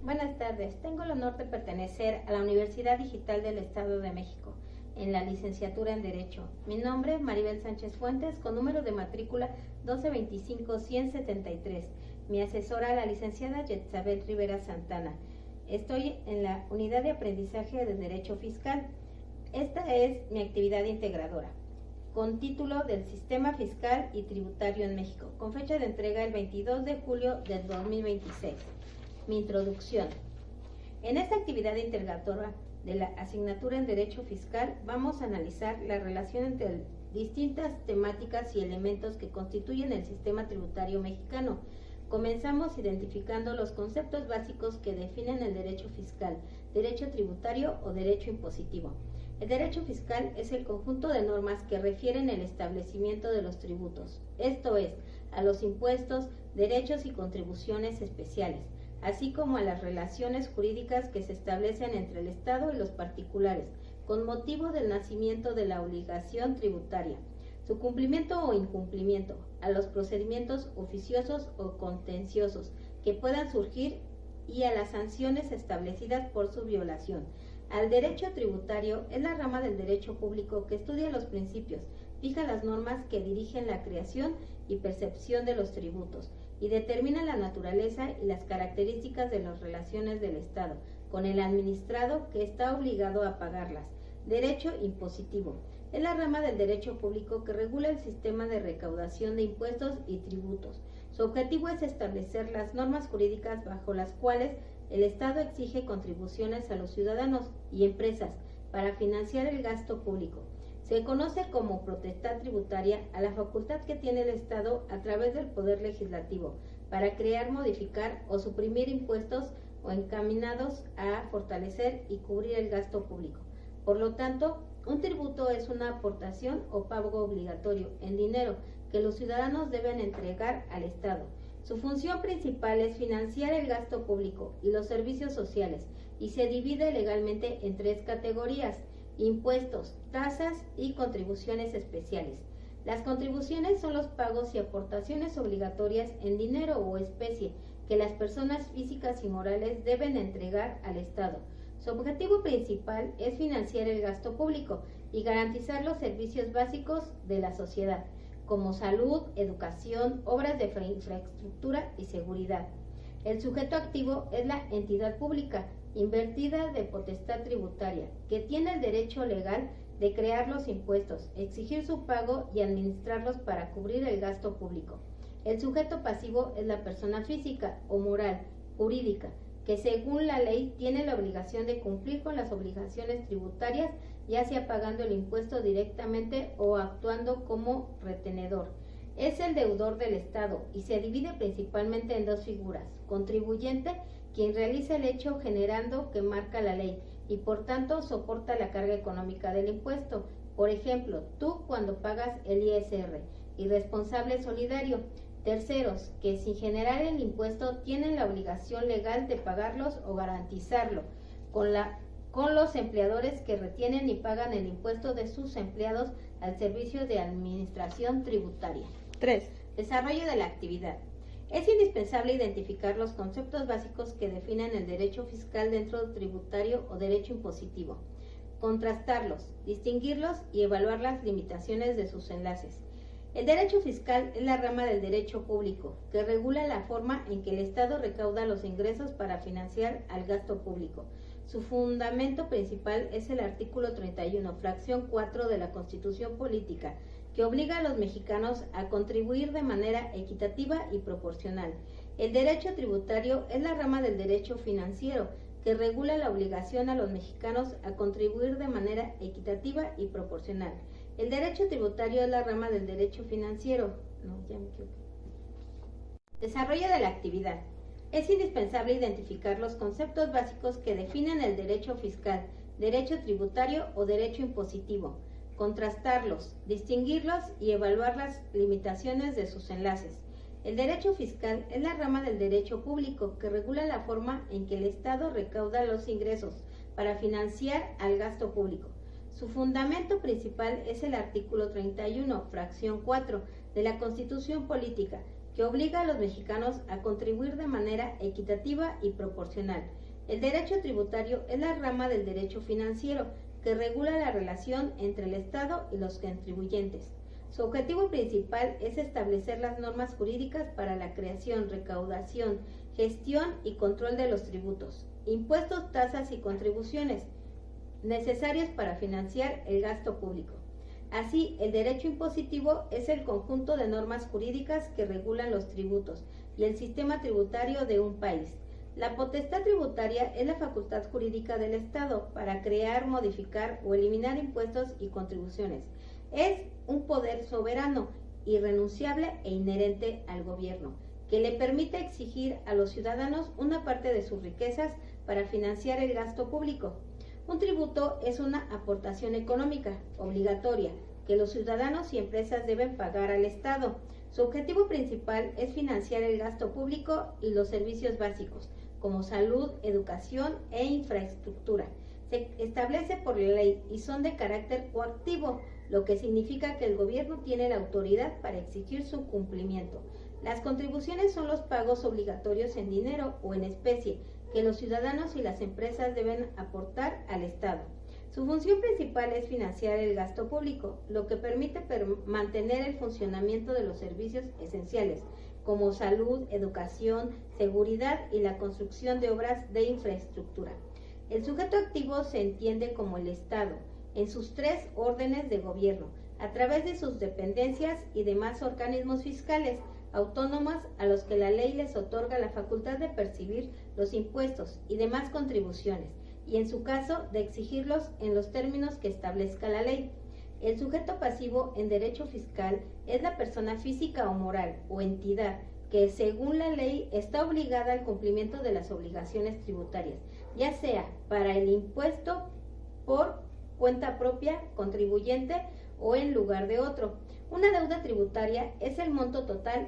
Buenas tardes, tengo el honor de pertenecer a la Universidad Digital del Estado de México, en la licenciatura en Derecho. Mi nombre es Maribel Sánchez Fuentes, con número de matrícula 1225-173. Mi asesora, la licenciada Yetzabel Rivera Santana. Estoy en la Unidad de Aprendizaje de Derecho Fiscal. Esta es mi actividad integradora, con título del Sistema Fiscal y Tributario en México, con fecha de entrega el 22 de julio del 2026. Mi introducción. En esta actividad integradora de la asignatura en Derecho Fiscal vamos a analizar la relación entre distintas temáticas y elementos que constituyen el sistema tributario mexicano. Comenzamos identificando los conceptos básicos que definen el derecho fiscal, derecho tributario o derecho impositivo. El derecho fiscal es el conjunto de normas que refieren el establecimiento de los tributos, esto es, a los impuestos, derechos y contribuciones especiales, así como a las relaciones jurídicas que se establecen entre el Estado y los particulares, con motivo del nacimiento de la obligación tributaria, su cumplimiento o incumplimiento, a los procedimientos oficiosos o contenciosos que puedan surgir y a las sanciones establecidas por su violación. Al derecho tributario es la rama del derecho público que estudia los principios, fija las normas que dirigen la creación y percepción de los tributos, y determina la naturaleza y las características de las relaciones del Estado con el administrado que está obligado a pagarlas. Derecho impositivo es la rama del derecho público que regula el sistema de recaudación de impuestos y tributos. Su objetivo es establecer las normas jurídicas bajo las cuales el Estado exige contribuciones a los ciudadanos y empresas para financiar el gasto público. Se conoce como potestad tributaria a la facultad que tiene el Estado a través del Poder Legislativo para crear, modificar o suprimir impuestos o encaminados a fortalecer y cubrir el gasto público. Por lo tanto, un tributo es una aportación o pago obligatorio en dinero que los ciudadanos deben entregar al Estado. Su función principal es financiar el gasto público y los servicios sociales y se divide legalmente en tres categorías: impuestos, tasas y contribuciones especiales. Las contribuciones son los pagos y aportaciones obligatorias en dinero o especie que las personas físicas y morales deben entregar al Estado. Su objetivo principal es financiar el gasto público y garantizar los servicios básicos de la sociedad, como salud, educación, obras de infraestructura y seguridad. El sujeto activo es la entidad pública invertida de potestad tributaria, que tiene el derecho legal de crear los impuestos, exigir su pago y administrarlos para cubrir el gasto público. El sujeto pasivo es la persona física o moral, jurídica, que según la ley tiene la obligación de cumplir con las obligaciones tributarias, ya sea pagando el impuesto directamente o actuando como retenedor. Es el deudor del Estado y se divide principalmente en dos figuras: contribuyente, quien realiza el hecho generando que marca la ley y por tanto soporta la carga económica del impuesto, por ejemplo, tú cuando pagas el ISR, y responsable solidario, terceros, que sin generar el impuesto tienen la obligación legal de pagarlos o garantizarlo, con los empleadores que retienen y pagan el impuesto de sus empleados al servicio de administración tributaria. 3. Desarrollo de la actividad. Es indispensable identificar los conceptos básicos que definen el derecho fiscal dentro del tributario o derecho impositivo, contrastarlos, distinguirlos y evaluar las limitaciones de sus enlaces. El derecho fiscal es la rama del derecho público que regula la forma en que el Estado recauda los ingresos para financiar al gasto público. Su fundamento principal es el artículo 31, fracción 4 de la Constitución Política, que obliga a los mexicanos a contribuir de manera equitativa y proporcional. El derecho tributario es la rama del derecho financiero, que regula la obligación a los mexicanos a contribuir de manera equitativa y proporcional. El derecho tributario es la rama del derecho financiero. Desarrollo de la actividad. Es indispensable identificar los conceptos básicos que definen el derecho fiscal, derecho tributario o derecho impositivo, contrastarlos, distinguirlos y evaluar las limitaciones de sus enlaces. El derecho fiscal es la rama del derecho público que regula la forma en que el Estado recauda los ingresos para financiar al gasto público. Su fundamento principal es el artículo 31, fracción 4 de la Constitución Política, que obliga a los mexicanos a contribuir de manera equitativa y proporcional. El derecho tributario es la rama del derecho financiero que regula la relación entre el Estado y los contribuyentes. Su objetivo principal es establecer las normas jurídicas para la creación, recaudación, gestión y control de los tributos, impuestos, tasas y contribuciones necesarios para financiar el gasto público. Así, el derecho impositivo es el conjunto de normas jurídicas que regulan los tributos y el sistema tributario de un país. La potestad tributaria es la facultad jurídica del Estado para crear, modificar o eliminar impuestos y contribuciones. Es un poder soberano, irrenunciable e inherente al gobierno, que le permite exigir a los ciudadanos una parte de sus riquezas para financiar el gasto público. Un tributo es una aportación económica obligatoria que los ciudadanos y empresas deben pagar al Estado. Su objetivo principal es financiar el gasto público y los servicios básicos, como salud, educación e infraestructura. Se establece por ley y son de carácter coactivo, lo que significa que el gobierno tiene la autoridad para exigir su cumplimiento. Las contribuciones son los pagos obligatorios en dinero o en especie que los ciudadanos y las empresas deben aportar al Estado. Su función principal es financiar el gasto público, lo que permite mantener el funcionamiento de los servicios esenciales, como salud, educación, seguridad y la construcción de obras de infraestructura. El sujeto activo se entiende como el Estado, en sus tres órdenes de gobierno, a través de sus dependencias y demás organismos fiscales autónomas a los que la ley les otorga la facultad de percibir los impuestos y demás contribuciones, y en su caso de exigirlos en los términos que establezca la ley. El sujeto pasivo en derecho fiscal es la persona física o moral o entidad que según la ley está obligada al cumplimiento de las obligaciones tributarias, ya sea para el impuesto por cuenta propia, contribuyente o en lugar de otro. Una deuda tributaria es el monto total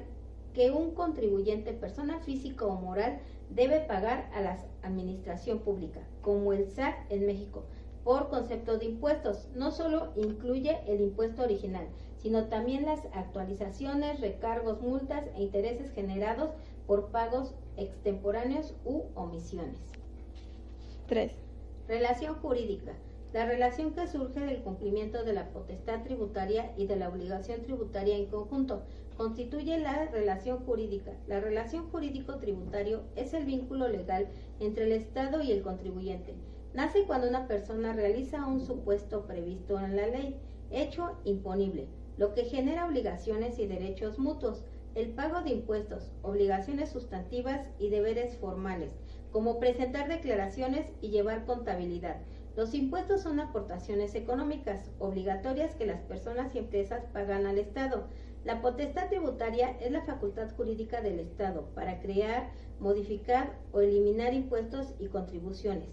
que un contribuyente, persona física o moral, debe pagar a la administración pública, como el SAT en México, por concepto de impuestos. No solo incluye el impuesto original, sino también las actualizaciones, recargos, multas e intereses generados por pagos extemporáneos u omisiones. 3. Relación jurídica. La relación que surge del cumplimiento de la potestad tributaria y de la obligación tributaria en conjunto constituye la relación jurídica. La relación jurídico-tributario es el vínculo legal entre el Estado y el contribuyente. Nace cuando una persona realiza un supuesto previsto en la ley, hecho imponible, lo que genera obligaciones y derechos mutuos, el pago de impuestos, obligaciones sustantivas y deberes formales, como presentar declaraciones y llevar contabilidad. Los impuestos son aportaciones económicas obligatorias que las personas y empresas pagan al Estado. La potestad tributaria es la facultad jurídica del Estado para crear, modificar o eliminar impuestos y contribuciones.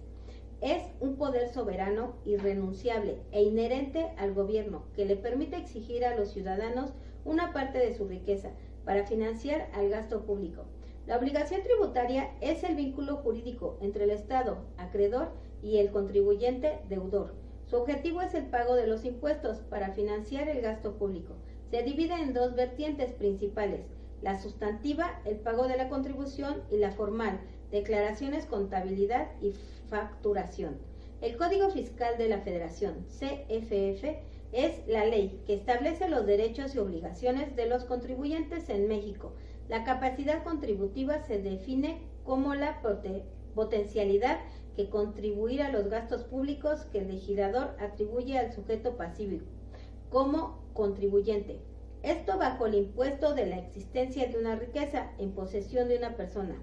Es un poder soberano, irrenunciable e inherente al gobierno que le permite exigir a los ciudadanos una parte de su riqueza para financiar al gasto público. La obligación tributaria es el vínculo jurídico entre el Estado, acreedor, y el contribuyente, deudor. Su objetivo es el pago de los impuestos para financiar el gasto público. Se divide en dos vertientes principales: la sustantiva, el pago de la contribución, y la formal, declaraciones, contabilidad y facturación. El Código Fiscal de la Federación, CFF, es la ley que establece los derechos y obligaciones de los contribuyentes en México. La capacidad contributiva se define como la potencialidad que contribuir a los gastos públicos que el legislador atribuye al sujeto pasivo como contribuyente. Esto bajo el impuesto de la existencia de una riqueza en posesión de una persona.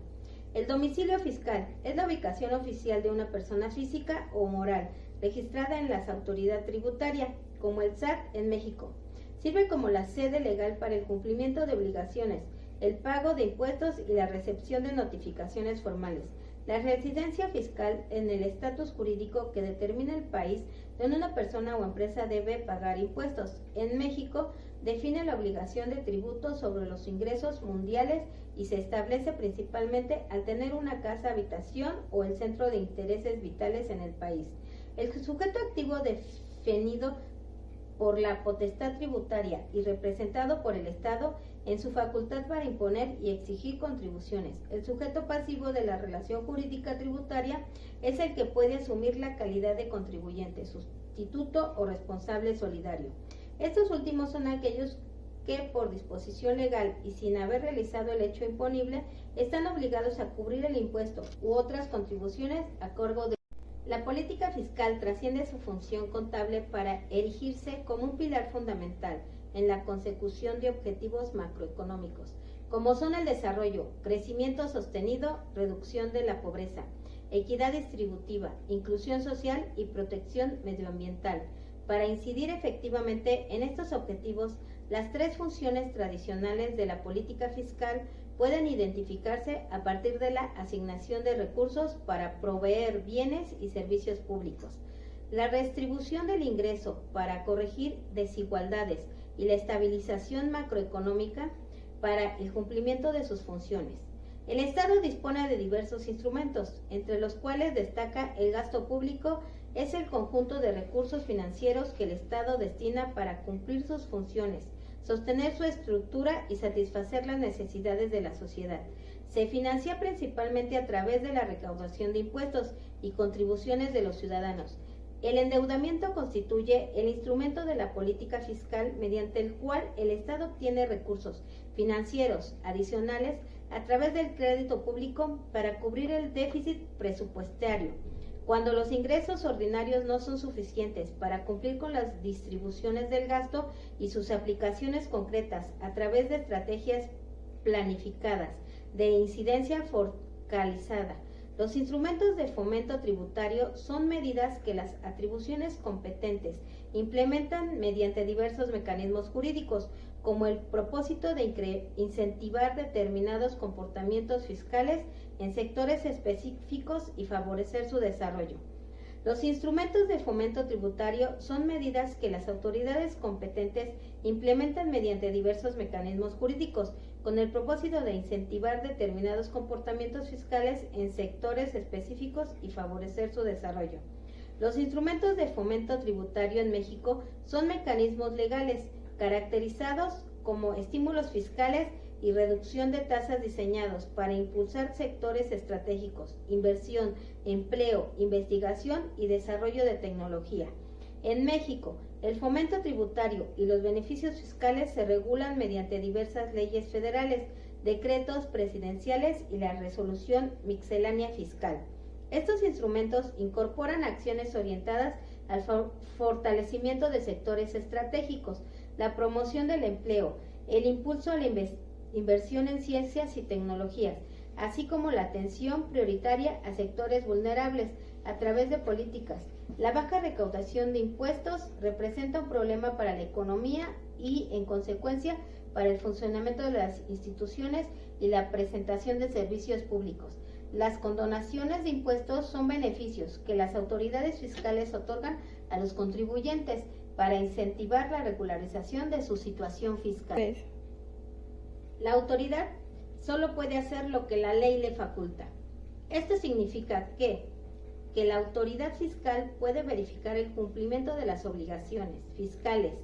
El domicilio fiscal es la ubicación oficial de una persona física o moral registrada en la autoridad tributaria, como el SAT en México. Sirve como la sede legal para el cumplimiento de obligaciones, el pago de impuestos y la recepción de notificaciones formales. La residencia fiscal en el estatus jurídico que determina el país donde una persona o empresa debe pagar impuestos. En México define la obligación de tributo sobre los ingresos mundiales y se establece principalmente al tener una casa habitación o el centro de intereses vitales en el país. El sujeto activo definido por la potestad tributaria y representado por el Estado en su facultad para imponer y exigir contribuciones. El sujeto pasivo de la relación jurídica tributaria es el que puede asumir la calidad de contribuyente, sustituto o responsable solidario. Estos últimos son aquellos que por disposición legal y sin haber realizado el hecho imponible están obligados a cubrir el impuesto u otras contribuciones a cargo de. La política fiscal trasciende su función contable para erigirse como un pilar fundamental en la consecución de objetivos macroeconómicos, como son el desarrollo, crecimiento sostenido, reducción de la pobreza, equidad distributiva, inclusión social y protección medioambiental. Para incidir efectivamente en estos objetivos, las tres funciones tradicionales de la política fiscal pueden identificarse a partir de la asignación de recursos para proveer bienes y servicios públicos, la redistribución del ingreso para corregir desigualdades y la estabilización macroeconómica para el cumplimiento de sus funciones. El Estado dispone de diversos instrumentos, entre los cuales destaca el gasto público. Es el conjunto de recursos financieros que el Estado destina para cumplir sus funciones, sostener su estructura y satisfacer las necesidades de la sociedad. Se financia principalmente a través de la recaudación de impuestos y contribuciones de los ciudadanos. El endeudamiento constituye el instrumento de la política fiscal mediante el cual el Estado obtiene recursos financieros adicionales a través del crédito público para cubrir el déficit presupuestario. Cuando los ingresos ordinarios no son suficientes para cumplir con las distribuciones del gasto y sus aplicaciones concretas a través de estrategias planificadas de incidencia focalizada, los instrumentos de fomento tributario son medidas que las atribuciones competentes implementan mediante diversos mecanismos jurídicos, como el propósito de incentivar determinados comportamientos fiscales en sectores específicos y favorecer su desarrollo. Los instrumentos de fomento tributario son medidas que las autoridades competentes implementan mediante diversos mecanismos jurídicos, con el propósito de incentivar determinados comportamientos fiscales en sectores específicos y favorecer su desarrollo. Los instrumentos de fomento tributario en México son mecanismos legales caracterizados como estímulos fiscales y reducción de tasas diseñados para impulsar sectores estratégicos, inversión, empleo, investigación y desarrollo de tecnología. En México, el fomento tributario y los beneficios fiscales se regulan mediante diversas leyes federales, decretos presidenciales y la resolución miscelánea fiscal. Estos instrumentos incorporan acciones orientadas al fortalecimiento de sectores estratégicos, la promoción del empleo, el impulso a la inversión en ciencias y tecnologías, así como la atención prioritaria a sectores vulnerables a través de políticas. La baja recaudación de impuestos representa un problema para la economía y, en consecuencia, para el funcionamiento de las instituciones y la presentación de servicios públicos. Las condonaciones de impuestos son beneficios que las autoridades fiscales otorgan a los contribuyentes para incentivar la regularización de su situación fiscal. 3. La autoridad solo puede hacer lo que la ley le faculta. Esto significa que la autoridad fiscal puede verificar el cumplimiento de las obligaciones fiscales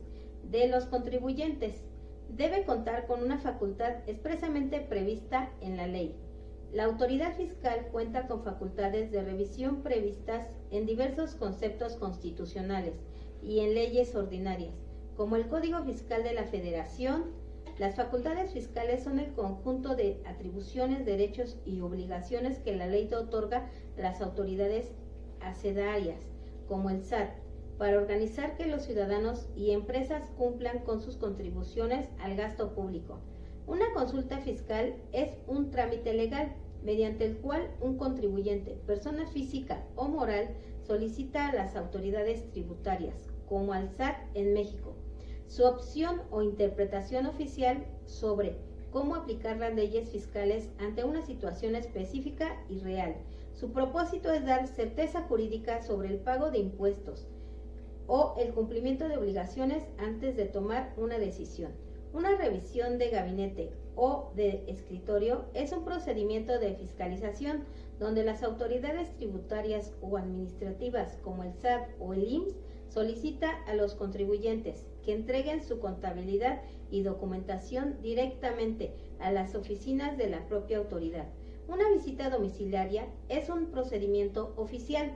de los contribuyentes. Debe contar con una facultad expresamente prevista en la ley. La autoridad fiscal cuenta con facultades de revisión previstas en diversos conceptos constitucionales y en leyes ordinarias, como el Código Fiscal de la Federación. Las facultades fiscales son el conjunto de atribuciones, derechos y obligaciones que la ley otorga a las autoridades hacendarias, como el SAT, para organizar que los ciudadanos y empresas cumplan con sus contribuciones al gasto público. Una consulta fiscal es un trámite legal mediante el cual un contribuyente, persona física o moral, solicita a las autoridades tributarias, como al SAT en México, su opción o interpretación oficial sobre cómo aplicar las leyes fiscales ante una situación específica y real. Su propósito es dar certeza jurídica sobre el pago de impuestos o el cumplimiento de obligaciones antes de tomar una decisión. Una revisión de gabinete o de escritorio es un procedimiento de fiscalización donde las autoridades tributarias o administrativas como el SAT o el IMSS solicita a los contribuyentes que entreguen su contabilidad y documentación directamente a las oficinas de la propia autoridad. Una visita domiciliaria es un procedimiento oficial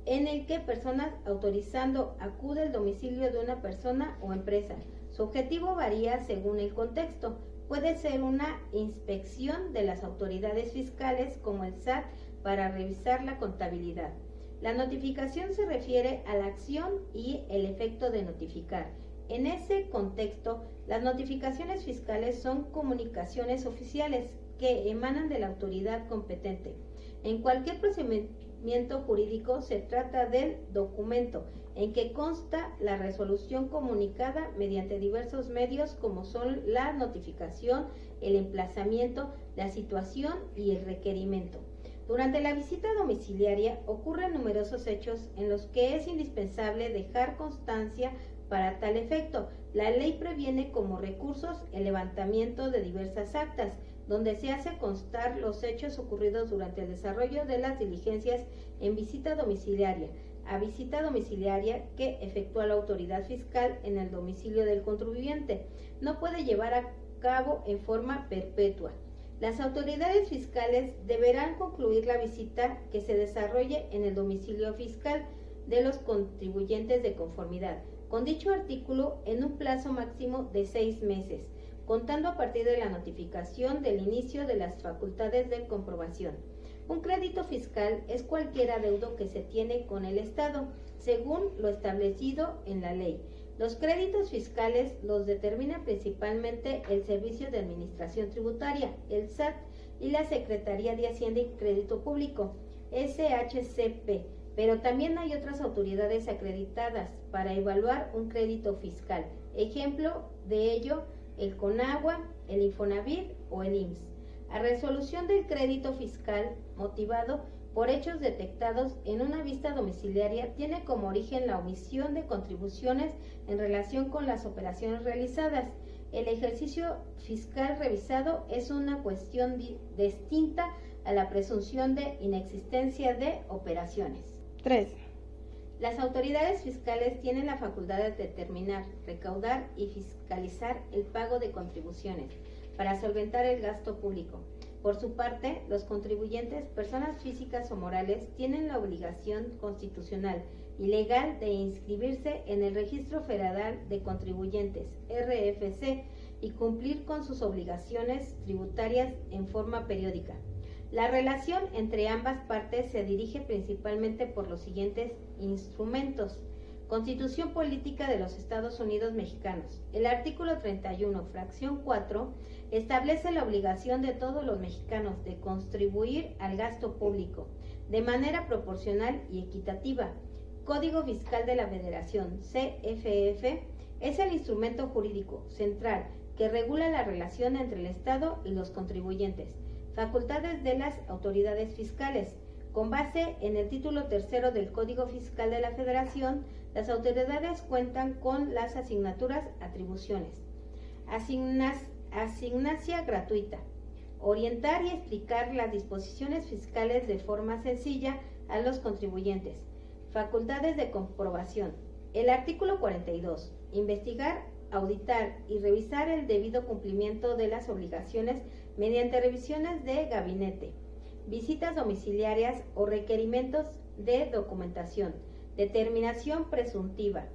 en el que personas autorizando acude al domicilio de una persona o empresa. Su objetivo varía según el contexto. Puede ser una inspección de las autoridades fiscales como el SAT para revisar la contabilidad. La notificación se refiere a la acción y el efecto de notificar. En ese contexto, las notificaciones fiscales son comunicaciones oficiales que emanan de la autoridad competente. En cualquier procedimiento jurídico se trata del documento en que consta la resolución comunicada mediante diversos medios como son la notificación, el emplazamiento, la situación y el requerimiento. Durante la visita domiciliaria ocurren numerosos hechos en los que es indispensable dejar constancia para tal efecto. La ley previene como recursos el levantamiento de diversas actas, donde se hace constar los hechos ocurridos durante el desarrollo de las diligencias en visita domiciliaria, a visita domiciliaria que efectúa la autoridad fiscal en el domicilio del contribuyente. No puede llevar a cabo en forma perpetua. Las autoridades fiscales deberán concluir la visita que se desarrolle en el domicilio fiscal de los contribuyentes de conformidad con dicho artículo en un plazo máximo de 6 meses, contando a partir de la notificación del inicio de las facultades de comprobación. Un crédito fiscal es cualquier adeudo que se tiene con el Estado, según lo establecido en la ley. Los créditos fiscales los determina principalmente el Servicio de Administración Tributaria, el SAT, y la Secretaría de Hacienda y Crédito Público, SHCP, pero también hay otras autoridades acreditadas para evaluar un crédito fiscal. Ejemplo de ello, el CONAGUA, el Infonavit o el IMSS. A resolución del crédito fiscal motivado por hechos detectados en una vista domiciliaria tiene como origen la omisión de contribuciones en relación con las operaciones realizadas. El ejercicio fiscal revisado es una cuestión distinta a la presunción de inexistencia de operaciones. 3. Las autoridades fiscales tienen la facultad de determinar, recaudar y fiscalizar el pago de contribuciones para solventar el gasto público. Por su parte, los contribuyentes, personas físicas o morales, tienen la obligación constitucional y legal de inscribirse en el Registro Federal de Contribuyentes, RFC, y cumplir con sus obligaciones tributarias en forma periódica. La relación entre ambas partes se dirige principalmente por los siguientes instrumentos. Constitución Política de los Estados Unidos Mexicanos. El artículo 31, fracción 4, establece la obligación de todos los mexicanos de contribuir al gasto público de manera proporcional y equitativa. Código Fiscal de la Federación, CFF, es el instrumento jurídico central que regula la relación entre el Estado y los contribuyentes. Facultades de las autoridades fiscales. Con base en el título 3 del Código Fiscal de la Federación, las autoridades cuentan con las asignaturas, atribuciones. Asignancia gratuita. Orientar y explicar las disposiciones fiscales de forma sencilla a los contribuyentes. Facultades de comprobación. El artículo 42. Investigar, auditar y revisar el debido cumplimiento de las obligaciones mediante revisiones de gabinete, visitas domiciliarias o requerimientos de documentación. Determinación presuntiva.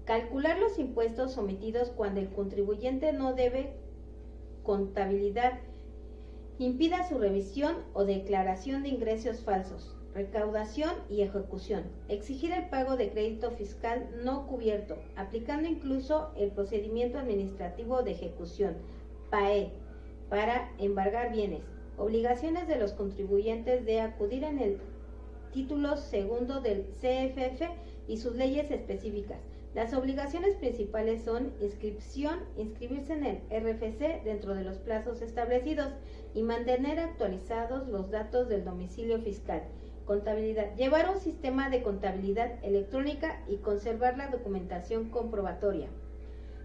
Calcular los impuestos sometidos cuando el contribuyente no debe contabilidad, impida su revisión o declaración de ingresos falsos. Recaudación y ejecución. Exigir el pago de crédito fiscal no cubierto, aplicando incluso el procedimiento administrativo de ejecución, PAE, para embargar bienes. Obligaciones de los contribuyentes de acudir en el título 2 del CFF y sus leyes específicas. Las obligaciones principales son inscribirse en el RFC dentro de los plazos establecidos y mantener actualizados los datos del domicilio fiscal. Contabilidad. Llevar un sistema de contabilidad electrónica y conservar la documentación comprobatoria.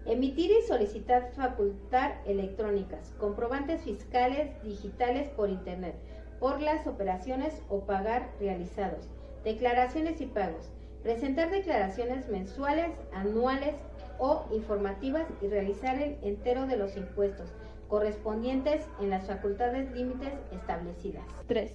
Emitir y solicitar facultar electrónicas, comprobantes fiscales digitales por Internet. por las operaciones o pagar realizados. Declaraciones y pagos. Presentar declaraciones mensuales, anuales o informativas y realizar el entero de los impuestos correspondientes en las facultades límites establecidas. 3.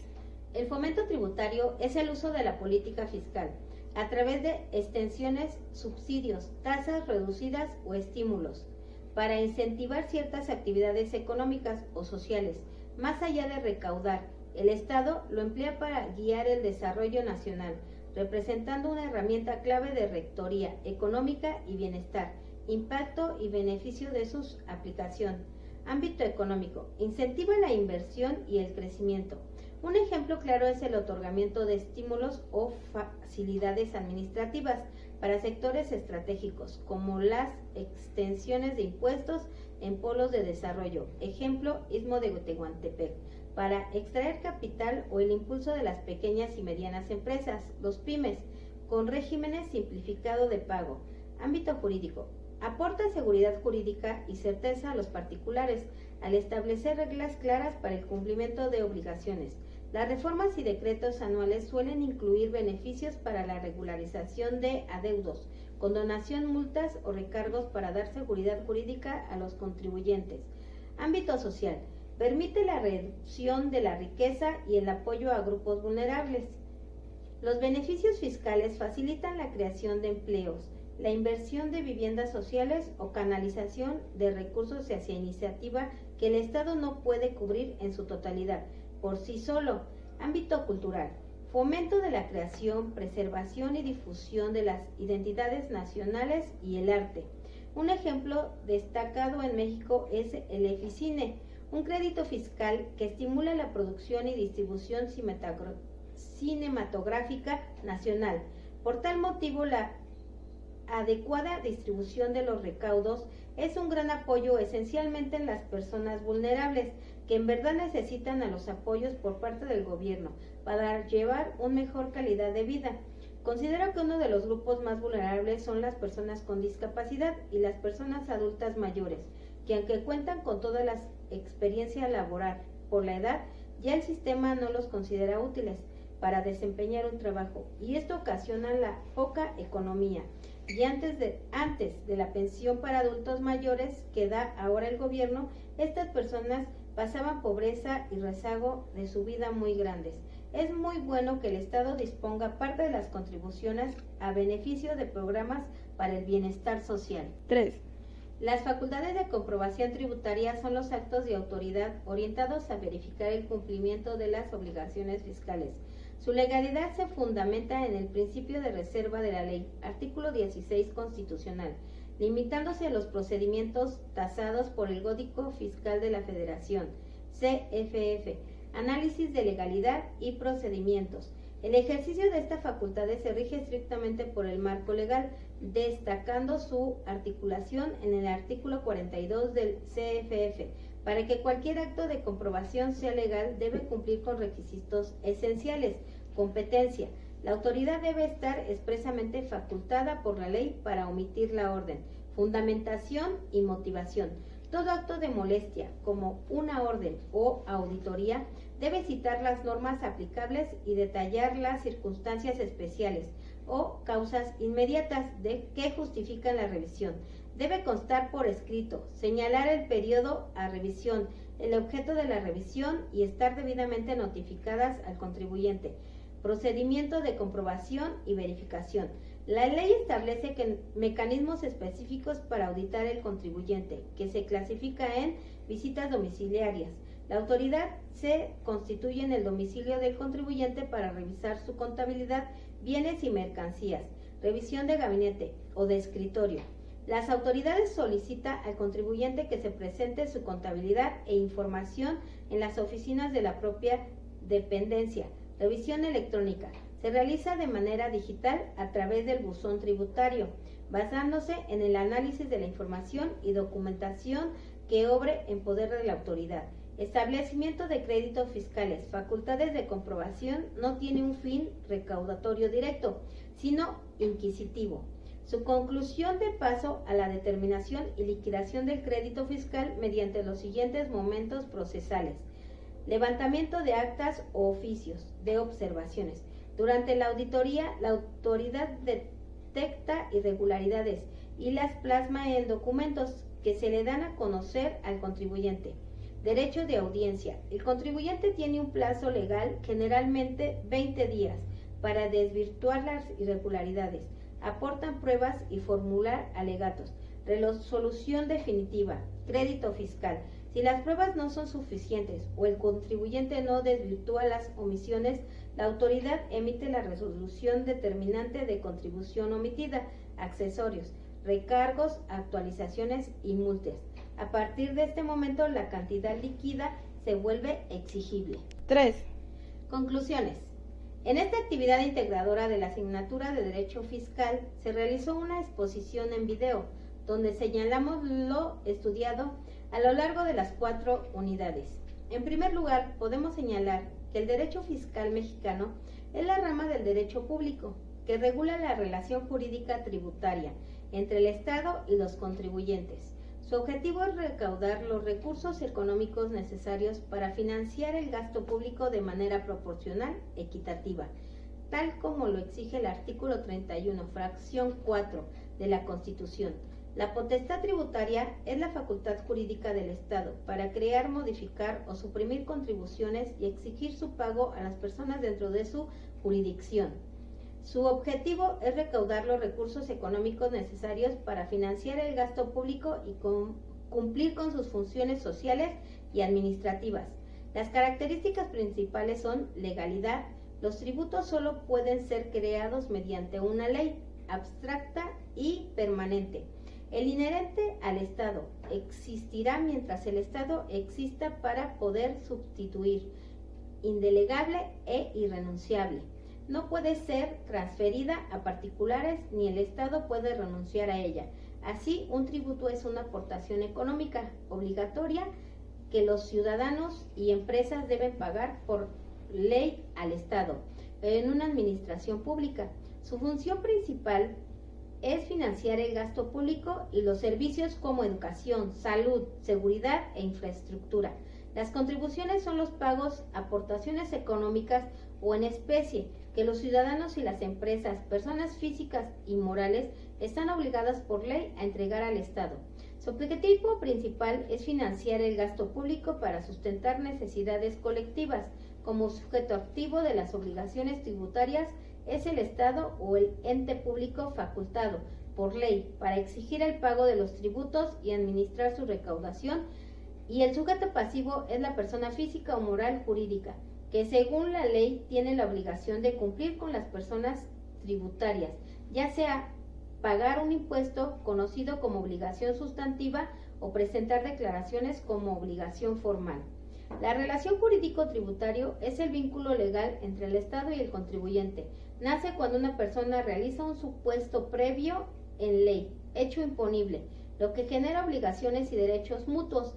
El fomento tributario es el uso de la política fiscal a través de extensiones, subsidios, tasas reducidas o estímulos para incentivar ciertas actividades económicas o sociales. Más allá de recaudar, el Estado lo emplea para guiar el desarrollo nacional, representando una herramienta clave de rectoría económica y bienestar, impacto y beneficio de su aplicación. Ámbito económico. Incentiva la inversión y el crecimiento. Un ejemplo claro es el otorgamiento de estímulos o facilidades administrativas para sectores estratégicos, como las extensiones de impuestos en polos de desarrollo. Ejemplo, Istmo de Tehuantepec, para extraer capital, o el impulso de las pequeñas y medianas empresas, los pymes, con regímenes simplificado de pago. Ámbito jurídico. Aporta seguridad jurídica y certeza a los particulares al establecer reglas claras para el cumplimiento de obligaciones. Las reformas y decretos anuales suelen incluir beneficios para la regularización de adeudos, condonación, multas o recargos para dar seguridad jurídica a los contribuyentes. Ámbito social. Permite la reducción de la riqueza y el apoyo a grupos vulnerables. Los beneficios fiscales facilitan la creación de empleos, la inversión de viviendas sociales o canalización de recursos hacia iniciativa que el Estado no puede cubrir en su totalidad por sí solo. Ámbito cultural. Fomento de la creación, preservación y difusión de las identidades nacionales y el arte. Un ejemplo destacado en México es el Eficine, un crédito fiscal que estimula la producción y distribución cinematográfica nacional. Por tal motivo, la adecuada distribución de los recaudos es un gran apoyo esencialmente en las personas vulnerables que en verdad necesitan a los apoyos por parte del gobierno para llevar una mejor calidad de vida. Considero que uno de los grupos más vulnerables son las personas con discapacidad y las personas adultas mayores, que aunque cuentan con toda la experiencia laboral por la edad, ya el sistema no los considera útiles para desempeñar un trabajo, y esto ocasiona la poca economía. Y antes de la pensión para adultos mayores que da ahora el gobierno, estas personas pasaban pobreza y rezago de su vida muy grandes. Es muy bueno que el Estado disponga parte de las contribuciones a beneficio de programas para el bienestar social. 3. Las facultades de comprobación tributaria son los actos de autoridad orientados a verificar el cumplimiento de las obligaciones fiscales. Su legalidad se fundamenta en el principio de reserva de la ley, artículo 16 constitucional, limitándose a los procedimientos tasados por el Código Fiscal de la Federación, CFF, análisis de legalidad y procedimientos. El ejercicio de esta facultad se rige estrictamente por el marco legal, destacando su articulación en el artículo 42 del CFF. Para que cualquier acto de comprobación sea legal, debe cumplir con requisitos esenciales. Competencia. La autoridad debe estar expresamente facultada por la ley para omitir la orden. Fundamentación y motivación. Todo acto de molestia, como una orden o auditoría, debe citar las normas aplicables y detallar las circunstancias especiales o causas inmediatas que justifican la revisión. Debe constar por escrito, señalar el periodo a revisión, el objeto de la revisión y estar debidamente notificadas al contribuyente. Procedimiento de comprobación y verificación. La ley establece mecanismos específicos para auditar el contribuyente, que se clasifica en visitas domiciliarias. La autoridad se constituye en el domicilio del contribuyente para revisar su contabilidad, bienes y mercancías. Revisión de gabinete o de escritorio. Las autoridades solicitan al contribuyente que se presente su contabilidad e información en las oficinas de la propia dependencia. Revisión electrónica. Se realiza de manera digital a través del buzón tributario, basándose en el análisis de la información y documentación que obre en poder de la autoridad. Establecimiento de créditos fiscales. Facultades de comprobación no tiene un fin recaudatorio directo, sino inquisitivo. Su conclusión de paso a la determinación y liquidación del crédito fiscal mediante los siguientes momentos procesales. Levantamiento de actas o oficios de observaciones. Durante la auditoría, la autoridad detecta irregularidades y las plasma en documentos que se le dan a conocer al contribuyente. Derecho de audiencia. El contribuyente tiene un plazo legal, generalmente 20 días, para desvirtuar las irregularidades. Aportan pruebas y formular alegatos. Resolución definitiva. Crédito fiscal. Si las pruebas no son suficientes o el contribuyente no desvirtúa las omisiones, la autoridad emite la resolución determinante de contribución omitida, accesorios, recargos, actualizaciones y multas. A partir de este momento, la cantidad líquida se vuelve exigible. 3. Conclusiones. En esta actividad integradora de la asignatura de Derecho Fiscal se realizó una exposición en video, donde señalamos lo estudiado a lo largo de las 4 unidades. En primer lugar, podemos señalar que el derecho fiscal mexicano es la rama del derecho público que regula la relación jurídica tributaria entre el Estado y los contribuyentes. Su objetivo es recaudar los recursos económicos necesarios para financiar el gasto público de manera proporcional, equitativa, tal como lo exige el artículo 31, fracción 4 de la Constitución. La potestad tributaria es la facultad jurídica del Estado para crear, modificar o suprimir contribuciones y exigir su pago a las personas dentro de su jurisdicción. Su objetivo es recaudar los recursos económicos necesarios para financiar el gasto público y cumplir con sus funciones sociales y administrativas. Las características principales son legalidad. Los tributos solo pueden ser creados mediante una ley abstracta y permanente. El inherente al Estado existirá mientras el Estado exista para poder sustituir, indelegable e irrenunciable. No puede ser transferida a particulares ni el Estado puede renunciar a ella. Así, un tributo es una aportación económica obligatoria que los ciudadanos y empresas deben pagar por ley al Estado en una administración pública. Su función principal es financiar el gasto público y los servicios como educación, salud, seguridad e infraestructura. Las contribuciones son los pagos, aportaciones económicas o en especie que los ciudadanos y las empresas, personas físicas y morales, están obligadas por ley a entregar al Estado. Su objetivo principal es financiar el gasto público para sustentar necesidades colectivas. Como sujeto activo de las obligaciones tributarias es el Estado o el ente público facultado por ley para exigir el pago de los tributos y administrar su recaudación, y el sujeto pasivo es la persona física o moral jurídica, que según la ley tiene la obligación de cumplir con las personas tributarias, ya sea pagar un impuesto conocido como obligación sustantiva o presentar declaraciones como obligación formal. La relación jurídico-tributario es el vínculo legal entre el Estado y el contribuyente. Nace cuando una persona realiza un supuesto previo en ley, hecho imponible, lo que genera obligaciones y derechos mutuos.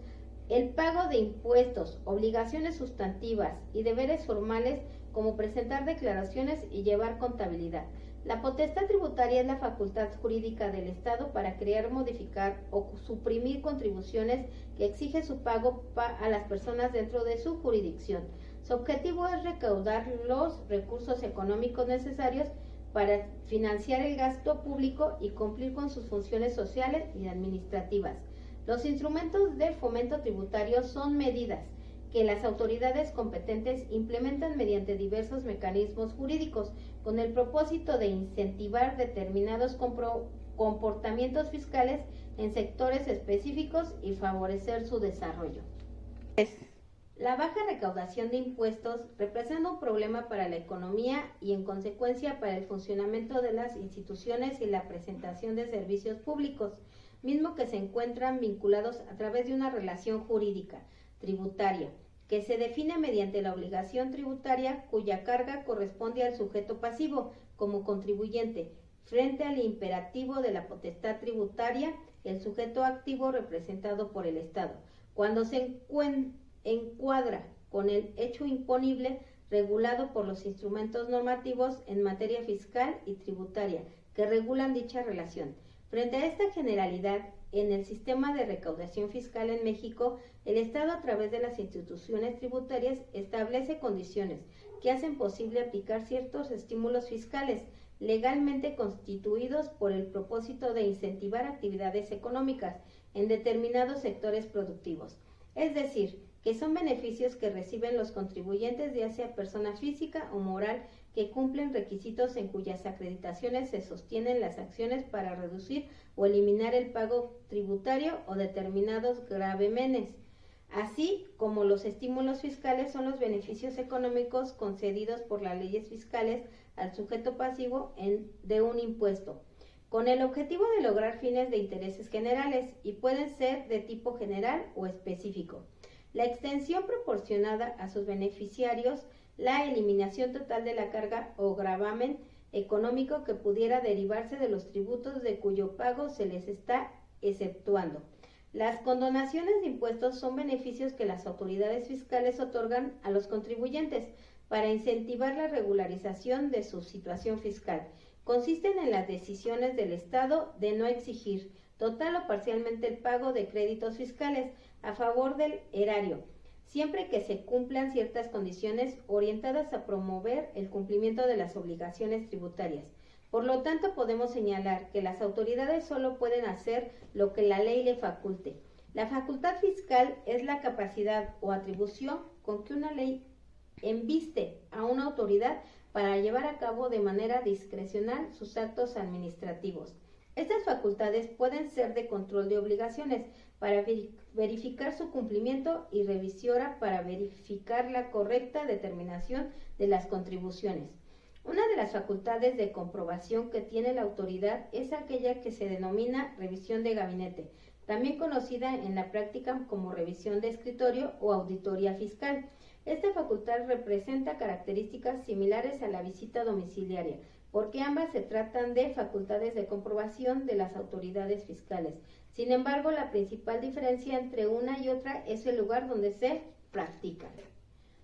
El pago de impuestos, obligaciones sustantivas y deberes formales como presentar declaraciones y llevar contabilidad. La potestad tributaria es la facultad jurídica del Estado para crear, modificar o suprimir contribuciones que exige su pago a las personas dentro de su jurisdicción. Su objetivo es recaudar los recursos económicos necesarios para financiar el gasto público y cumplir con sus funciones sociales y administrativas. Los instrumentos de fomento tributario son medidas que las autoridades competentes implementan mediante diversos mecanismos jurídicos con el propósito de incentivar determinados comportamientos fiscales en sectores específicos y favorecer su desarrollo. La baja recaudación de impuestos representa un problema para la economía y en consecuencia para el funcionamiento de las instituciones y la presentación de servicios públicos, mismo que se encuentran vinculados a través de una relación jurídica tributaria que se define mediante la obligación tributaria cuya carga corresponde al sujeto pasivo como contribuyente frente al imperativo de la potestad tributaria, el sujeto activo representado por el Estado. Cuando se encuadra con el hecho imponible regulado por los instrumentos normativos en materia fiscal y tributaria que regulan dicha relación. Frente a esta generalidad, en el sistema de recaudación fiscal en México, el Estado, a través de las instituciones tributarias, establece condiciones que hacen posible aplicar ciertos estímulos fiscales legalmente constituidos por el propósito de incentivar actividades económicas en determinados sectores productivos. Es decir, que son beneficios que reciben los contribuyentes, ya sea persona física o moral, que cumplen requisitos en cuyas acreditaciones se sostienen las acciones para reducir o eliminar el pago tributario o determinados gravámenes, así como los estímulos fiscales son los beneficios económicos concedidos por las leyes fiscales al sujeto pasivo de un impuesto, con el objetivo de lograr fines de intereses generales, y pueden ser de tipo general o específico. La extensión proporcionada a sus beneficiarios, la eliminación total de la carga o gravamen económico que pudiera derivarse de los tributos de cuyo pago se les está exceptuando. Las condonaciones de impuestos son beneficios que las autoridades fiscales otorgan a los contribuyentes para incentivar la regularización de su situación fiscal. Consisten en las decisiones del Estado de no exigir total o parcialmente el pago de créditos fiscales a favor del erario, siempre que se cumplan ciertas condiciones orientadas a promover el cumplimiento de las obligaciones tributarias. Por lo tanto, podemos señalar que las autoridades solo pueden hacer lo que la ley le faculte. La facultad fiscal es la capacidad o atribución con que una ley embiste a una autoridad para llevar a cabo de manera discrecional sus actos administrativos. Estas facultades pueden ser de control de obligaciones, para verificar su cumplimiento, y revisora, para verificar la correcta determinación de las contribuciones. Una de las facultades de comprobación que tiene la autoridad es aquella que se denomina revisión de gabinete, también conocida en la práctica como revisión de escritorio o auditoría fiscal. Esta facultad representa características similares a la visita domiciliaria, porque ambas se tratan de facultades de comprobación de las autoridades fiscales. Sin embargo, la principal diferencia entre una y otra es el lugar donde se practica.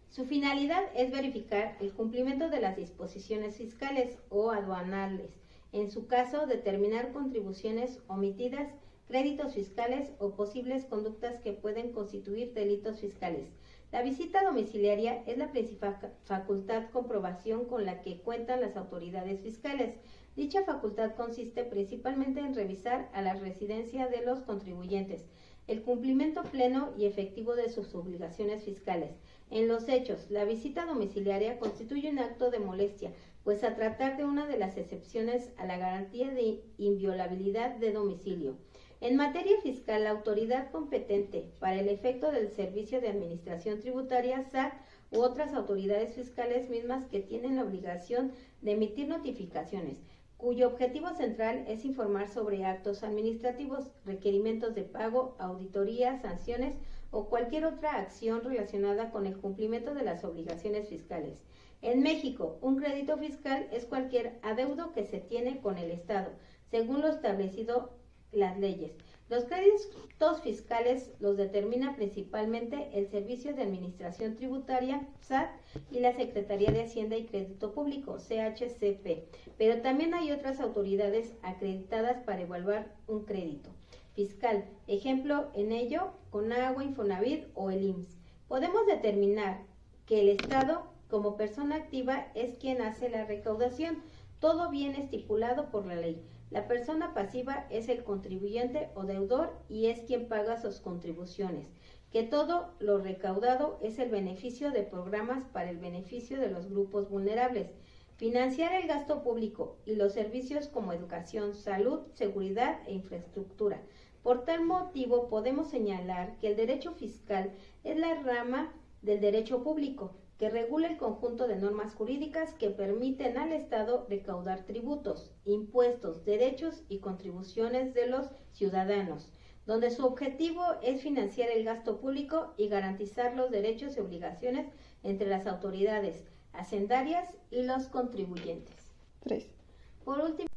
Su finalidad es verificar el cumplimiento de las disposiciones fiscales o aduanales, en su caso, determinar contribuciones omitidas, créditos fiscales o posibles conductas que pueden constituir delitos fiscales. La visita domiciliaria es la principal facultad comprobación con la que cuentan las autoridades fiscales. Dicha facultad consiste principalmente en revisar a la residencia de los contribuyentes, el cumplimiento pleno y efectivo de sus obligaciones fiscales. En los hechos, la visita domiciliaria constituye un acto de molestia, pues a tratar de una de las excepciones a la garantía de inviolabilidad de domicilio. En materia fiscal, la autoridad competente para el efecto del Servicio de Administración Tributaria, SAT, u otras autoridades fiscales mismas que tienen la obligación de emitir notificaciones, cuyo objetivo central es informar sobre actos administrativos, requerimientos de pago, auditorías, sanciones o cualquier otra acción relacionada con el cumplimiento de las obligaciones fiscales. En México, un crédito fiscal es cualquier adeudo que se tiene con el Estado, según lo establecido las leyes. Los créditos fiscales los determina principalmente el Servicio de Administración Tributaria, SAT, y la Secretaría de Hacienda y Crédito Público, CHCP, pero también hay otras autoridades acreditadas para evaluar un crédito fiscal. Ejemplo en ello, Conagua, Infonavit o el IMSS. Podemos determinar que el Estado, como persona activa, es quien hace la recaudación. Todo bien estipulado por la ley. La persona pasiva es el contribuyente o deudor y es quien paga sus contribuciones, que todo lo recaudado es el beneficio de programas para el beneficio de los grupos vulnerables. Financiar el gasto público y los servicios como educación, salud, seguridad e infraestructura. Por tal motivo, podemos señalar que el derecho fiscal es la rama del derecho público, que regula el conjunto de normas jurídicas que permiten al Estado recaudar tributos, impuestos, derechos y contribuciones de los ciudadanos, donde su objetivo es financiar el gasto público y garantizar los derechos y obligaciones entre las autoridades hacendarias y los contribuyentes. 3. Por último,